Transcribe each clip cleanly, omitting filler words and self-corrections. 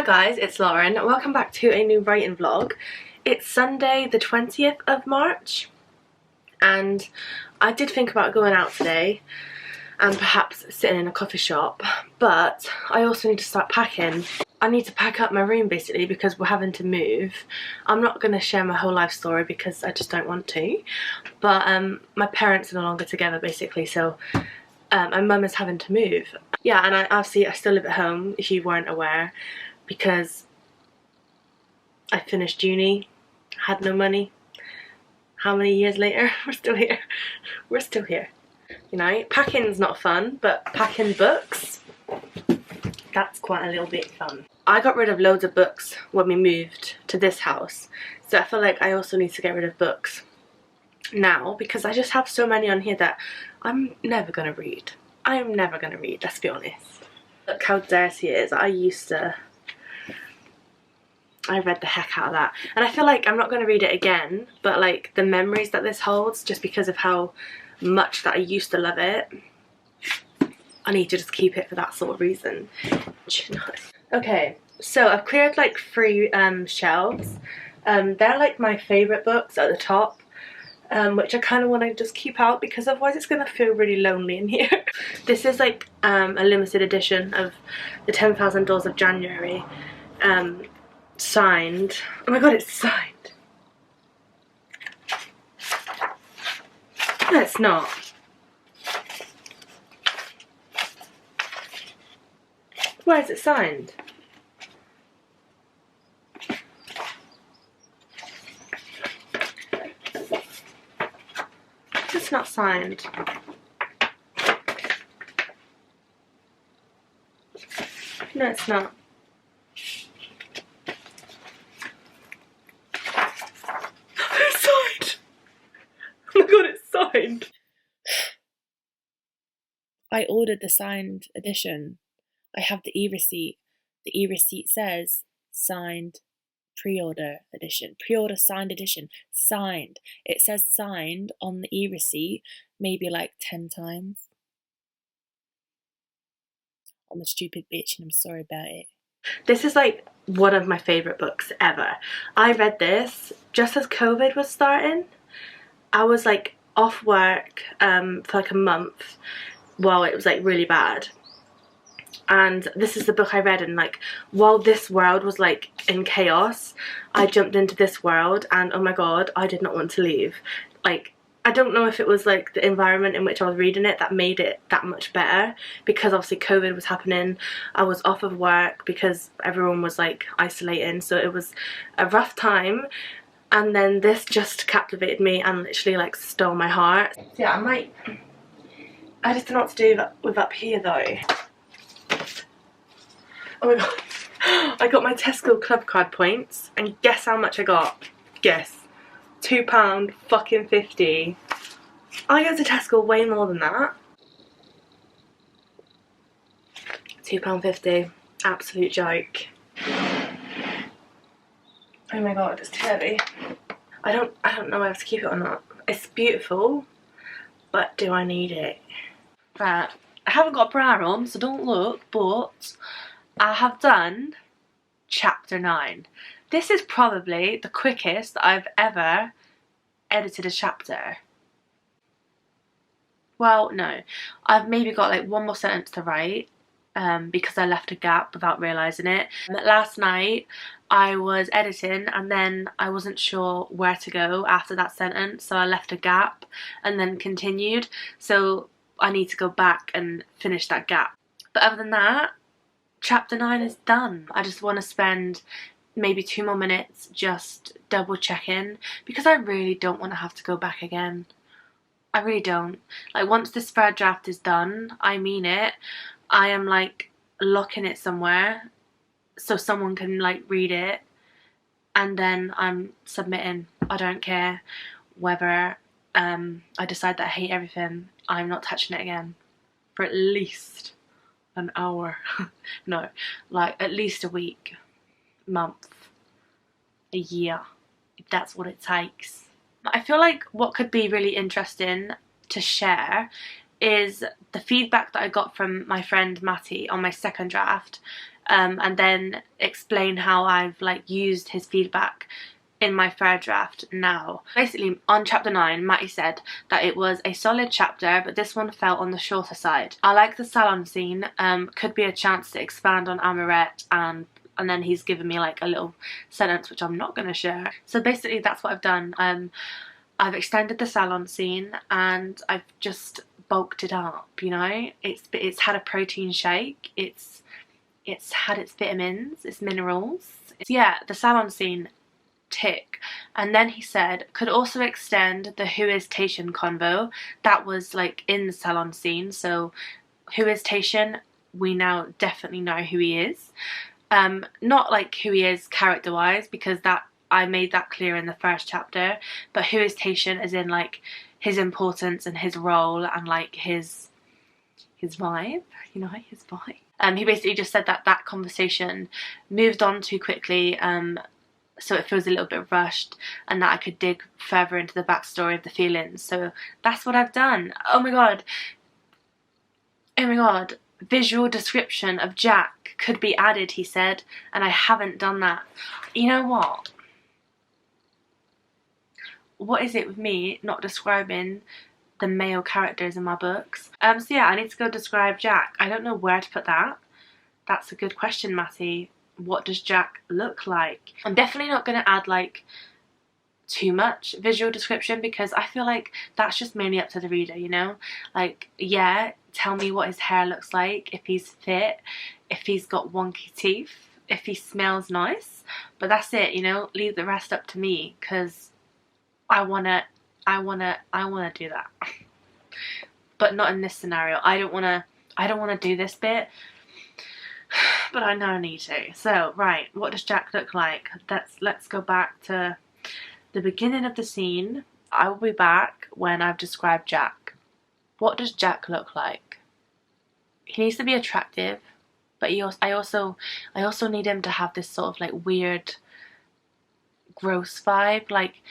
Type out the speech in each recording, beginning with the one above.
Hi guys, it's Lauren. Welcome back to a new writing vlog. It's Sunday the 20th of March and I did think about going out today and perhaps sitting in a coffee shop, but I also need to start packing. I need to pack up my room basically because we're having to move. I'm not going to share my whole life story because I just don't want to, but my parents are no longer together basically, so my mum is having to move. Yeah, and I still live at home, if you weren't aware, because I finished uni, had no money. How many years later? We're still here. We're still here. You know, packing's not fun, but packing books, that's quite a little bit fun. I got rid of loads of books when we moved to this house, so I feel like I also need to get rid of books now because I just have so many on here that I'm never gonna read. I'm never gonna read, let's be honest. Look how dirty it is. I read the heck out of that, and I feel like I'm not going to read it again, but like the memories that this holds, just because of how much that I used to love it, I need to just keep it for that sort of reason. Okay, so I've cleared like 3 shelves. They're like my favourite books at the top, which I kind of want to just keep out because otherwise it's going to feel really lonely in here. This is like a limited edition of the 10,000 Doors of January. Signed. Oh my god, it's signed. No, it's not. Where is it signed? It's not signed. No, it's not. I ordered the signed edition. I have the e-receipt. The e-receipt says signed pre-order edition. Pre-order signed edition. Signed. It says signed on the e-receipt maybe like 10 times. I'm a stupid bitch and I'm sorry about it. This is like one of my favourite books ever. I read this just as COVID was starting. I was like off work for like a month while it was like really bad, and this is the book I read, and like while this world was like in chaos, I jumped into this world and oh my god, I did not want to leave. Like, I don't know if it was like the environment in which I was reading it that made it that much better, because obviously COVID was happening. I was off of work because everyone was like isolating, so it was a rough time. And then this just captivated me and literally like stole my heart. Yeah, I just don't know what to do with up here though. Oh my god. I got my Tesco club card points and guess how much I got? Guess. £2 fucking 50. I go to Tesco way more than that. £2.50. Absolute joke. Oh my god, it's too heavy. I don't know whether to keep it or not. It's beautiful, but do I need it? Right, I haven't got a bra on, so don't look, but I have done chapter 9. This is probably the quickest I've ever edited a chapter. Well, no, I've maybe got like one more sentence to write, because I left a gap without realising it. Last night I was editing and then I wasn't sure where to go after that sentence, so I left a gap and then continued, so I need to go back and finish that gap. But other than that, chapter 9 is done. I just want to spend maybe 2 more minutes just double checking, because I really don't want to have to go back again. I really don't. Like, once this third draft is done, I mean it, I am like locking it somewhere so someone can like read it, and then I'm submitting. I don't care whether I decide that I hate everything. I'm not touching it again for at least an hour. No, like at least a week, month, a year, if that's what it takes. I feel like what could be really interesting to share is the feedback that I got from my friend Matty on my second draft. and then explain how I've like used his feedback in my third draft now. Basically, on chapter 9, Matty said that it was a solid chapter, but this one felt on the shorter side. I like the salon scene. Could be a chance to expand on Amoret, and then he's given me like a little sentence which I'm not going to share. So basically that's what I've done. I've extended the salon scene and I've just bulked it up, you know. It's had a protein shake, it's had its vitamins, its minerals. Yeah, the salon scene, tick. And then he said could also extend the who is Tayshian convo that was like in the salon scene. So who is Tayshian, we now definitely know who he is. Not like who he is character wise, because that I made that clear in the first chapter, but who is Tayshian as in like his importance and his role and like his vibe, you know, his vibe. He basically just said that that conversation moved on too quickly, so it feels a little bit rushed, and that I could dig further into the backstory of the feelings. So that's what I've done. Oh my god. Visual description of Jack could be added, he said, and I haven't done that. You know what? What is it with me not describing the male characters in my books? So yeah, I need to go describe Jack. I don't know where to put that. That's a good question, Matty. What does Jack look like? I'm definitely not going to add like too much visual description, because I feel like that's just mainly up to the reader, you know? Like, yeah, tell me what his hair looks like, if he's fit, if he's got wonky teeth, if he smells nice, but that's it, you know? Leave the rest up to me, because I wanna do that. But not in this scenario. I don't wanna do this bit, but I know I need to. So, right, what does Jack look like? Let's go back to the beginning of the scene. I will be back when I've described Jack. What does Jack look like? He needs to be attractive, but I also need him to have this sort of like weird, gross vibe. Like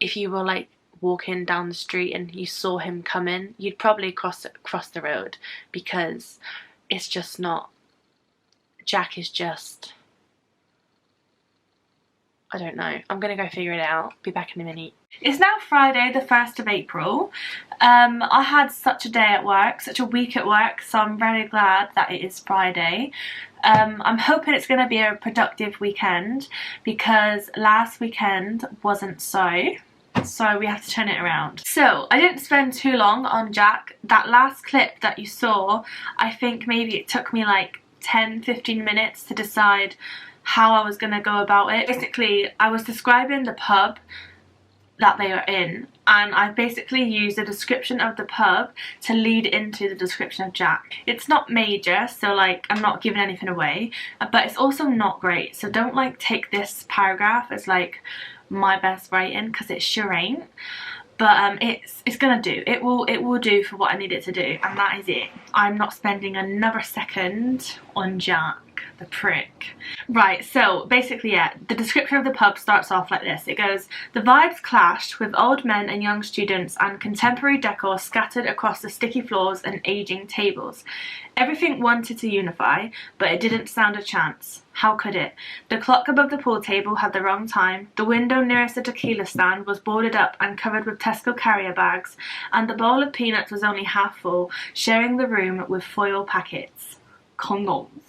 if you were like walking down the street and you saw him coming, you'd probably cross the road, because it's just not. Jack is just, I don't know. I'm gonna go figure it out. Be back in a minute. It's now Friday, the 1st of April. I had such a day at work, such a week at work, so I'm very glad that it is Friday. I'm hoping it's going to be a productive weekend, because last weekend wasn't so we have to turn it around. So I didn't spend too long on Jack. That last clip that you saw, I think maybe it took me like 10-15 minutes to decide how I was going to go about it. Basically, I was describing the pub that they are in, and I basically used a description of the pub to lead into the description of Jack. It's not major, so like I'm not giving anything away, but it's also not great, so don't like take this paragraph as like my best writing, because it sure ain't. But it's gonna do. It will do for what I need it to do, and that is it. I'm not spending another second on Jack, the prick. Right, so basically, yeah, the description of the pub starts off like this. It goes, the vibes clashed with old men and young students and contemporary decor scattered across the sticky floors and aging tables. Everything wanted to unify, but it didn't stand a chance. How could it? The clock above the pool table had the wrong time, the window nearest the tequila stand was boarded up and covered with Tesco carrier bags, and the bowl of peanuts was only half full, sharing the room with foil packets. Condoms.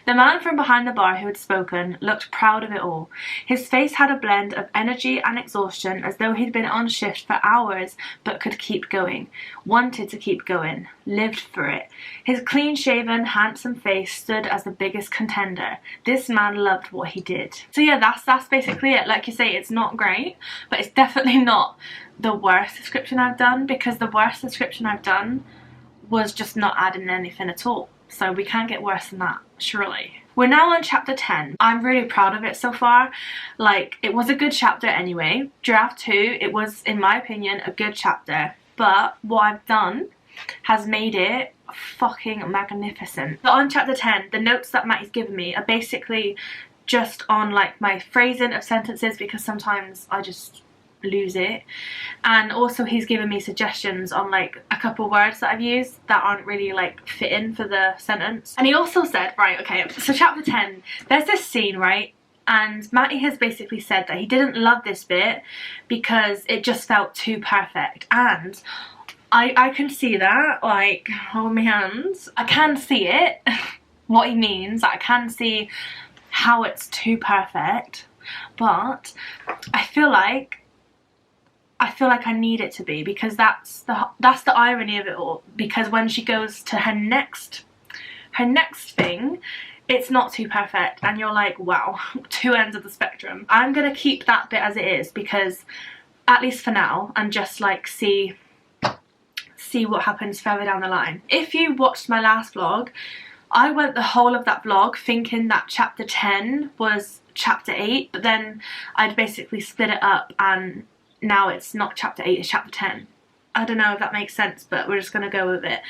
The man from behind the bar who had spoken looked proud of it all. His face had a blend of energy and exhaustion, as though he'd been on shift for hours but could keep going, wanted to keep going, lived for it. His clean-shaven, handsome face stood as the biggest contender. This man loved what he did. So yeah, that's basically it. Like you say, it's not great, but it's definitely not the worst description I've done, because the worst description I've done was just not adding anything at all. So we can't get worse than that, surely. We're now on chapter 10. I'm really proud of it so far. Like, it was a good chapter anyway. Draft 2, it was, in my opinion, a good chapter. But what I've done has made it fucking magnificent. So on chapter 10, the notes that Matty's given me are basically just on like my phrasing of sentences, because sometimes I just lose it. And also he's given me suggestions on like a couple words that I've used that aren't really like fitting for the sentence. And he also said, right, okay, so chapter 10, there's this scene, right? And Matty has basically said that he didn't love this bit because it just felt too perfect. And I can see that, like, hold my hands. I can see it, what he means. I can see how it's too perfect, but I feel like I need it to be, because that's the irony of it all. Because when she goes to her next thing, it's not too perfect, and you're like, wow, two ends of the spectrum. I'm gonna keep that bit as it is, because at least for now, and just like see what happens further down the line. If you watched my last vlog, I went the whole of that vlog thinking that chapter 10 was chapter 8, but then I'd basically split it up and now it's not chapter 8, it's chapter 10. I don't know if that makes sense, but we're just gonna go with it.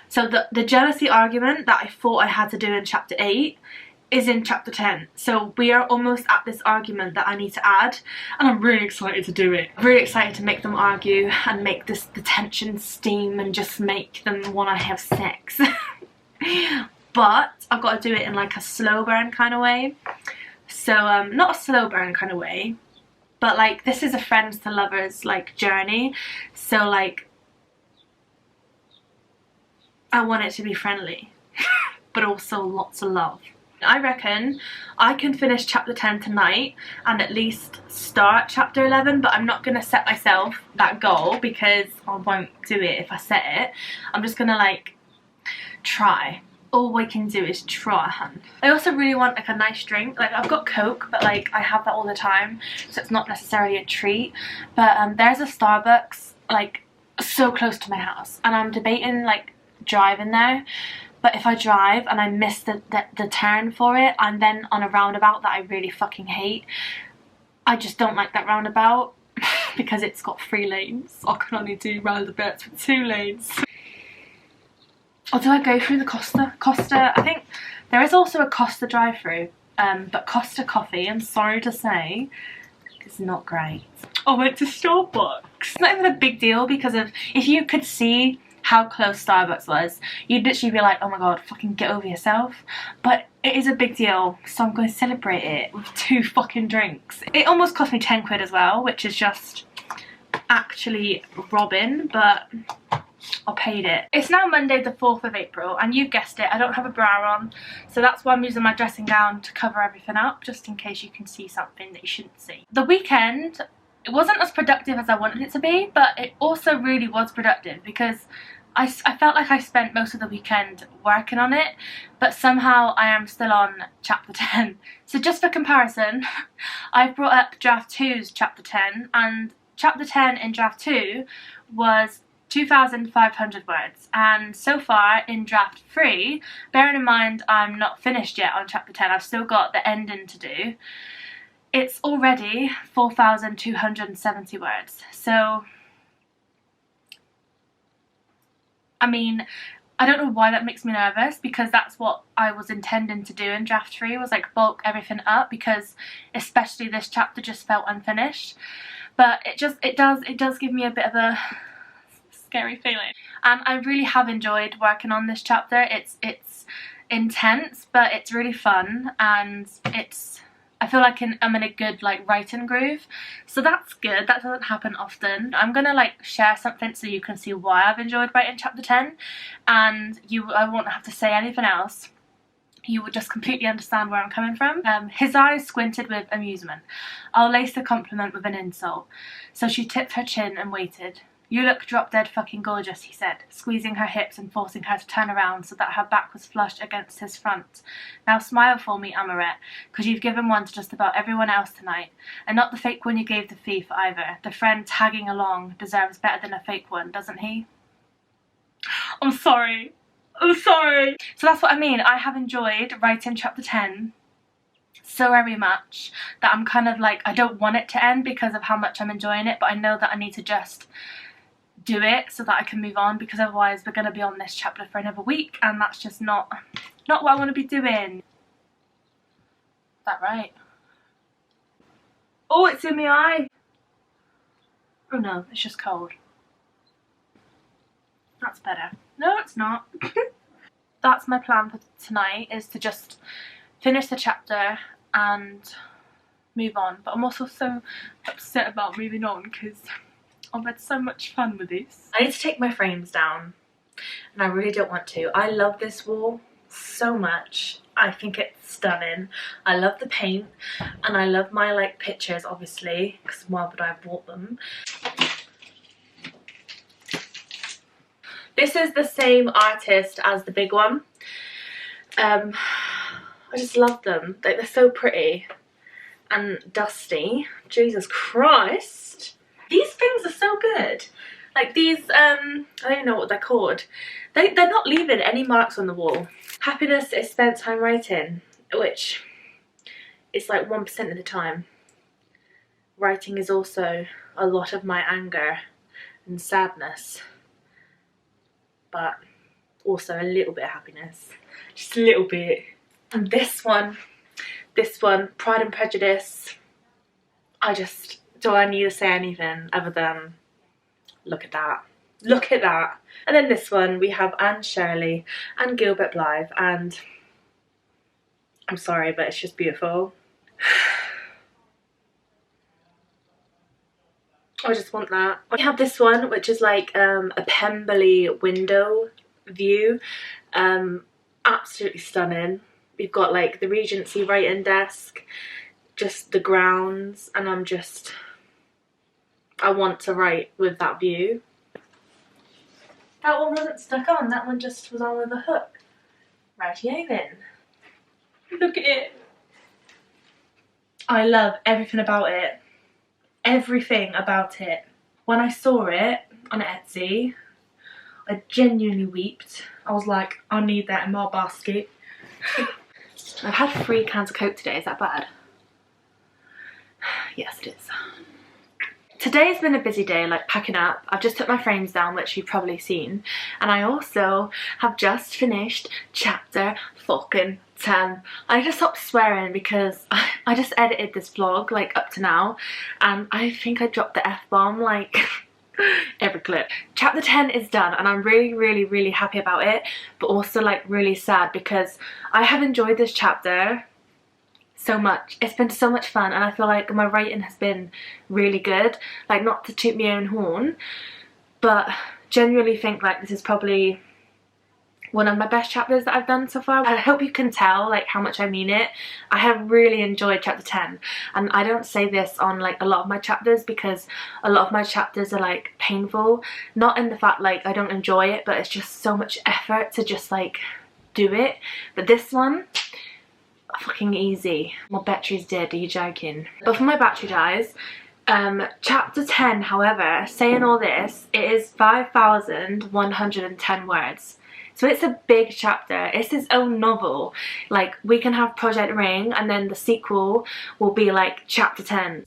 So the jealousy argument that I thought I had to do in chapter 8 is in chapter 10. So we are almost at this argument that I need to add, and I'm really excited to do it. I'm really excited to make them argue and make the tension steam and just make them want to have sex. But I've got to do it in like a slow burn kind of way. So not a slow burn kind of way, but like this is a friends to lovers like journey. So like I want it to be friendly, but also lots of love. I reckon I can finish chapter 10 tonight and at least start chapter 11, but I'm not going to set myself that goal because I won't do it if I set it. I'm just going to like try. All we can do is try, hun. I also really want like a nice drink. Like I've got Coke, but like I have that all the time, so it's not necessarily a treat. But there's a Starbucks like so close to my house, and I'm debating like driving there. But if I drive and I miss the turn for it, I'm then on a roundabout that I really fucking hate. I just don't like that roundabout because it's got 3 lanes. I can only do roundabouts with 2 lanes. Or do I go through the Costa? I think there is also a Costa drive-through, but Costa coffee, I'm sorry to say, is not great. I went to Starbucks. It's not even a big deal because of, if you could see how close Starbucks was, you'd literally be like, oh my god, fucking get over yourself. But it is a big deal, so I'm going to celebrate it with 2 fucking drinks. It almost cost me 10 quid as well, which is just actually robbing, but I paid it. It's now Monday the 4th of April, and you've guessed it, I don't have a bra on, so that's why I'm using my dressing gown to cover everything up, just in case you can see something that you shouldn't see. The weekend, it wasn't as productive as I wanted it to be, but it also really was productive because I felt like I spent most of the weekend working on it, but somehow I am still on chapter 10. So just for comparison, I've brought up draft 2's chapter 10, and chapter 10 in draft 2 was 2,500 words, and so far in draft 3, bearing in mind I'm not finished yet on chapter 10, I've still got the ending to do, it's already 4,270 words. So I mean, I don't know why that makes me nervous, because that's what I was intending to do in draft 3, was like bulk everything up, because especially this chapter just felt unfinished. But it does give me a bit of a scary feeling. And I really have enjoyed working on this chapter. It's intense, but it's really fun, and I feel like I'm in a good like writing groove, so that's good. That doesn't happen often. I'm gonna like share something so you can see why I've enjoyed writing chapter 10, and I won't have to say anything else. You would just completely understand where I'm coming from. His eyes squinted with amusement. I'll lace the compliment with an insult. So she tipped her chin and waited. You look drop dead fucking gorgeous, he said, squeezing her hips and forcing her to turn around so that her back was flushed against his front. Now smile for me, Amoret, because you've given one to just about everyone else tonight, and not the fake one you gave the thief either. The friend tagging along deserves better than a fake one, doesn't he? I'm sorry. I'm sorry. So that's what I mean. I have enjoyed writing chapter 10 so very much that I'm kind of like, I don't want it to end because of how much I'm enjoying it, but I know that I need to just do it so that I can move on, because otherwise we're going to be on this chapter for another week, and that's just not what I want to be doing. Is that right? Oh, it's in my eye. Oh no, it's just cold. That's better. No, it's not. That's my plan for tonight, is to just finish the chapter and move on. But I'm also so upset about moving on because I've had so much fun with this. I need to take my frames down, and I really don't want to. I love this wall so much. I think it's stunning. I love the paint, and I love my like pictures, obviously, because why would I have bought them? This is the same artist as the big one. I just love them. Like, they're so pretty and dusty. Jesus Christ. These things are so good. Like these, I don't even know what they're called. They're not leaving any marks on the wall. Happiness is spent time writing, which is like 1% of the time. Writing is also a lot of my anger and sadness, but also a little bit of happiness. Just a little bit. And this one, Pride and Prejudice. Do I need to say anything other than look at that? Look at that. And then this one, we have Anne Shirley and Gilbert Blythe, and I'm sorry, but it's just beautiful. I just want that. We have this one, which is like a Pemberley window view. Absolutely stunning. We've got like the Regency writing desk, just the grounds, and I want to write with that view. That one wasn't stuck on, that one just was on with a hook. Righty-o then. Look at it. I love everything about it. Everything about it. When I saw it on Etsy, I genuinely wept. I was like, I need that in my basket. I've had 3 cans of Coke today, is that bad? Yes, it is. Today's been a busy day, like packing up. I've just took my frames down, which you've probably seen. And I also have just finished chapter fucking 10. I just stopped swearing because I just edited this vlog like up to now. And I think I dropped the F-bomb like every clip. Chapter 10 is done, and I'm really happy about it. But also like really sad because I have enjoyed this chapter so much. It's been so much fun, and I feel like my writing has been really good. Like, not to toot my own horn, but genuinely think like this is probably one of my best chapters that I've done so far. I hope you can tell like how much I mean it. I have really enjoyed chapter 10, and I don't say this on like a lot of my chapters because a lot of my chapters are like painful, not in the fact like I don't enjoy it, but it's just so much effort to just like do it. But this one, fucking easy. My battery's dead, are you joking? Before my battery dies, chapter 10, however, saying all this, it is 5,110 words. So it's a big chapter. It's its own novel. Like, we can have Project Ring, and then the sequel will be like chapter 10.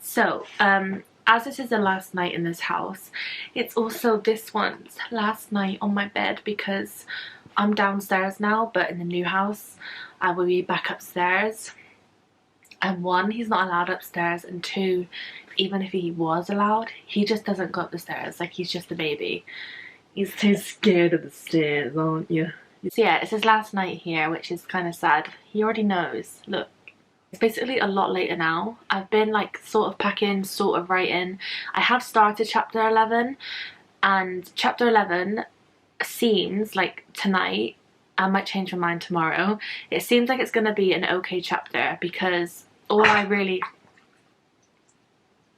So, as this is the last night in this house, it's also this one's last night on my bed because I'm downstairs now, but in the new house I will be back upstairs. And 1, he's not allowed upstairs, and 2, even if he was allowed, he just doesn't go up the stairs. Like, he's just a baby. He's too scared of the stairs, aren't you? So yeah, it's his last night here, which is kind of sad. He already knows. Look. It's basically a lot later now. I've been like sort of packing, sort of writing. I have started chapter 11, and chapter 11 seems like tonight, I might change my mind tomorrow, it seems like it's going to be an okay chapter because all I really...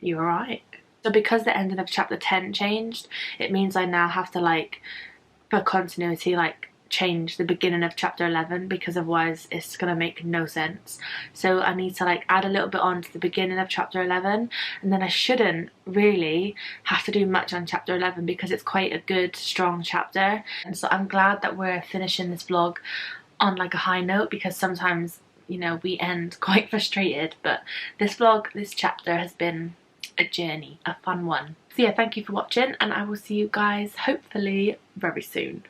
You alright? So because the ending of chapter 10 changed, it means I now have to like, for continuity, like change the beginning of chapter 11 because otherwise it's gonna make no sense. So I need to like add a little bit on to the beginning of chapter 11, and then I shouldn't really have to do much on chapter 11 because it's quite a good strong chapter. And so I'm glad that we're finishing this vlog on like a high note, because sometimes, you know, we end quite frustrated, but this vlog, this chapter has been a journey, a fun one. So yeah, thank you for watching, and I will see you guys hopefully very soon.